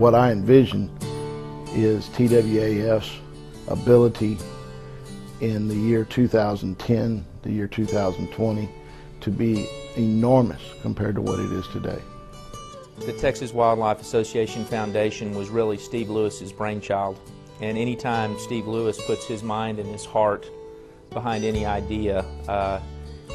what I envision is TWAF's ability in the year 2010, the year 2020, to be enormous compared to what it is today. The Texas Wildlife Association Foundation was really Steve Lewis's brainchild, and anytime Steve Lewis puts his mind and his heart behind any idea,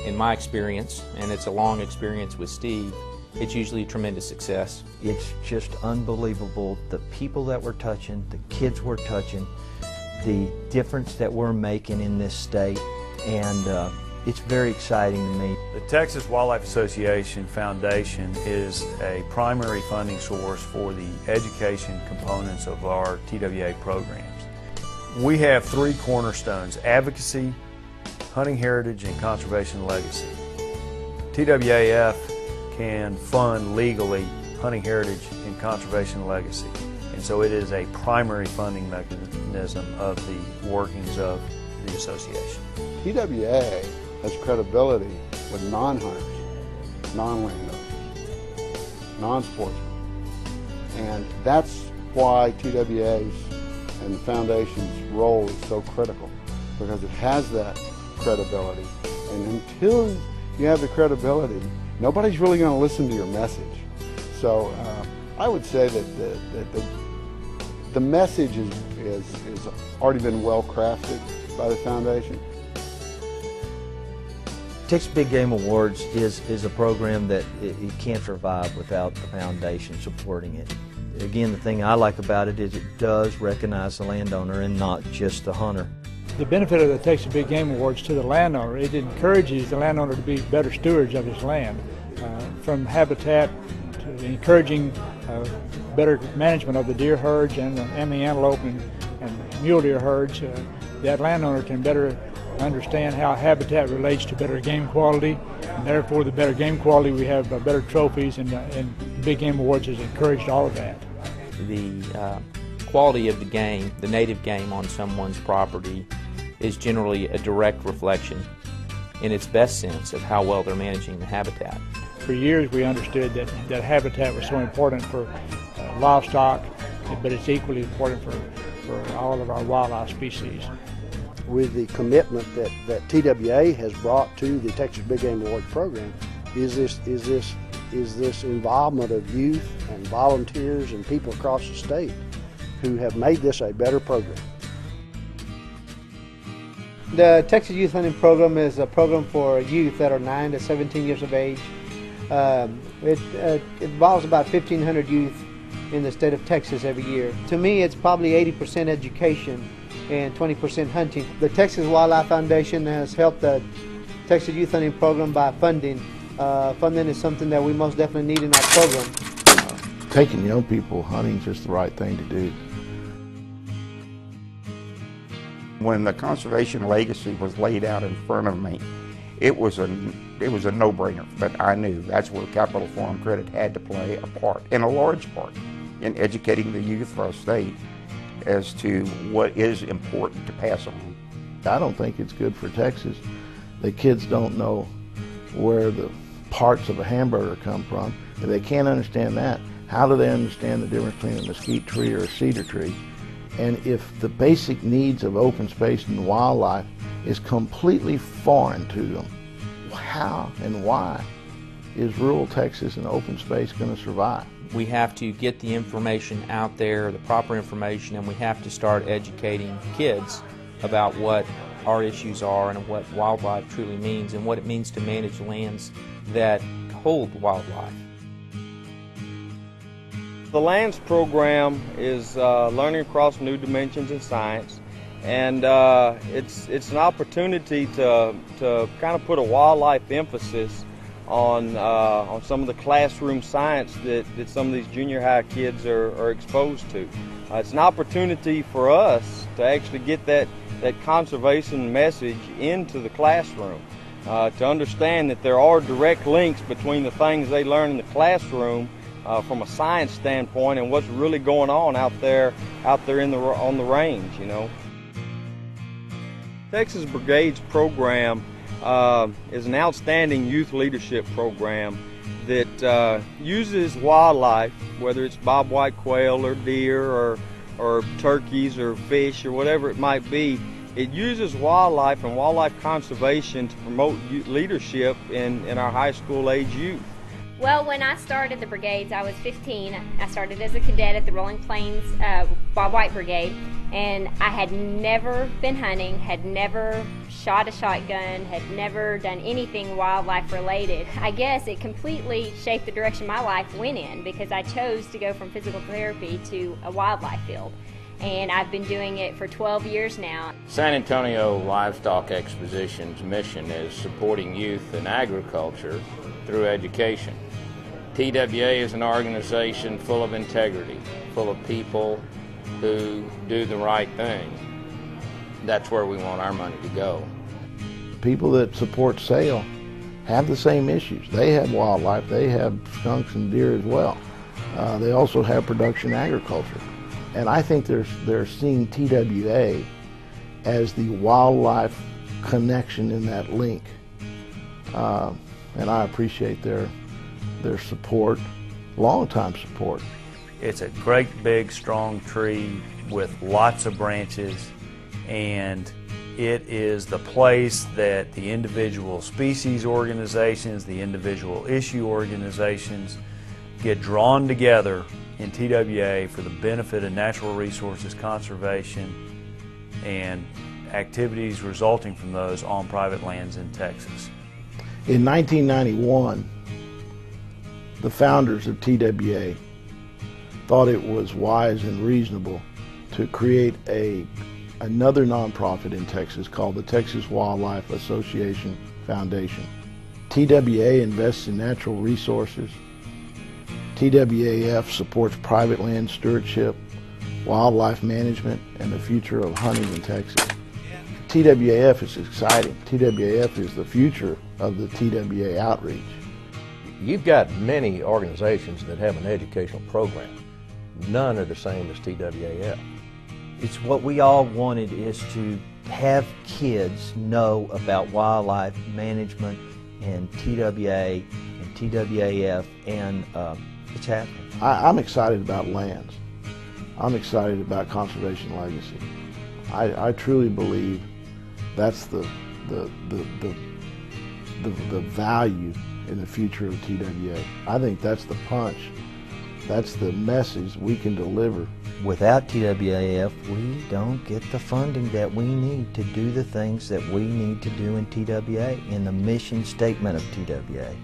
in my experience, and it's a long experience with Steve, it's usually a tremendous success. It's just unbelievable, the people that we're touching, the kids we're touching, the difference that we're making in this state, and it's very exciting to me. The Texas Wildlife Association Foundation is a primary funding source for the education components of our TWA programs. We have three cornerstones: advocacy, hunting heritage, and conservation legacy. TWAF can fund legally hunting heritage and conservation legacy, and so it is a primary funding mechanism of the workings of the association. TWA has credibility with non-hunters, non-landowners, non-sportsmen, and that's why TWA's and the Foundation's role is so critical, because it has that credibility, and until you have the credibility, nobody's really going to listen to your message. So I would say that the message is already been well crafted by the Foundation. Texas Big Game Awards is a program that it can't survive without the Foundation supporting it. Again, the thing I like about it is it does recognize the landowner and not just the hunter. The benefit of the Texas Big Game Awards to the landowner, it encourages the landowner to be better stewards of his land, from habitat to encouraging better management of the deer herds and the antelope and mule deer herds. That landowner can better understand how habitat relates to better game quality, and therefore the better game quality we have better trophies, and Big Game Awards has encouraged all of that. The quality of the game, the native game on someone's property, is generally a direct reflection in its best sense of how well they're managing the habitat. For years we understood that habitat was so important for livestock, but it's equally important for all of our wildlife species. With the commitment that TWA has brought to the Texas Big Game Awards program is this involvement of youth and volunteers and people across the state who have made this a better program. The Texas Youth Hunting Program is a program for youth that are 9 to 17 years of age. It involves about 1,500 youth in the state of Texas every year. To me, it's probably 80% education and 20% hunting. The Texas Wildlife Foundation has helped the Texas Youth Hunting Program by funding. Funding is something that we most definitely need in our program. Taking young people hunting is just the right thing to do. When the conservation legacy was laid out in front of me, it was a no-brainer, but I knew that's where Capital Forum Credit had to play a part, and a large part, in educating the youth of our state as to what is important to pass on. I don't think it's good for Texas. The kids don't know where the parts of a hamburger come from. If they can't understand that, how do they understand the difference between a mesquite tree or a cedar tree? And if the basic needs of open space and wildlife is completely foreign to them, how and why is rural Texas and open space going to survive? We have to get the information out there, the proper information, and we have to start educating kids about what our issues are and what wildlife truly means and what it means to manage lands that hold wildlife. The LANDS program is learning across new dimensions in science, and it's an opportunity to kind of put a wildlife emphasis on some of the classroom science that some of these junior high kids are exposed to. It's an opportunity for us to actually get that conservation message into the classroom, to understand that there are direct links between the things they learn in the classroom from a science standpoint and what's really going on out there on the range, you know. Texas Brigade's program is an outstanding youth leadership program that uses wildlife, whether it's bobwhite quail or deer or turkeys or fish or whatever it might be. It uses wildlife and wildlife conservation to promote leadership in our high school age youth. Well, when I started the brigades, I was 15. I started as a cadet at the Rolling Plains Bobwhite Brigade, and I had never been hunting, had never shot a shotgun, had never done anything wildlife related. I guess it completely shaped the direction my life went in, because I chose to go from physical therapy to a wildlife field. And I've been doing it for 12 years now. San Antonio Livestock Exposition's mission is supporting youth in agriculture through education. TWA is an organization full of integrity, full of people who do the right thing. That's where we want our money to go. People that support sale have the same issues. They have wildlife, they have skunks and deer as well. They also have production agriculture. And I think they're seeing TWA as the wildlife connection in that link. And I appreciate their support, long-time support. It's a great big strong tree with lots of branches, and it is the place that the individual species organizations, the individual issue organizations get drawn together in TWA for the benefit of natural resources conservation and activities resulting from those on private lands in Texas. In 1991, the founders of TWA thought it was wise and reasonable to create another nonprofit in Texas called the Texas Wildlife Association Foundation. TWA invests in natural resources. TWAF supports private land stewardship, wildlife management, and the future of hunting in Texas. TWAF is exciting. TWAF is the future of the TWA outreach. You've got many organizations that have an educational program. None are the same as TWAF. It's what we all wanted, is to have kids know about wildlife management and TWA and TWAF, and it's happening. I'm excited about lands. I'm excited about conservation legacy. I truly believe that's the value in the future of TWA. I think that's the punch. That's the message we can deliver. Without TWAF, we don't get the funding that we need to do the things that we need to do in TWA, in the mission statement of TWA.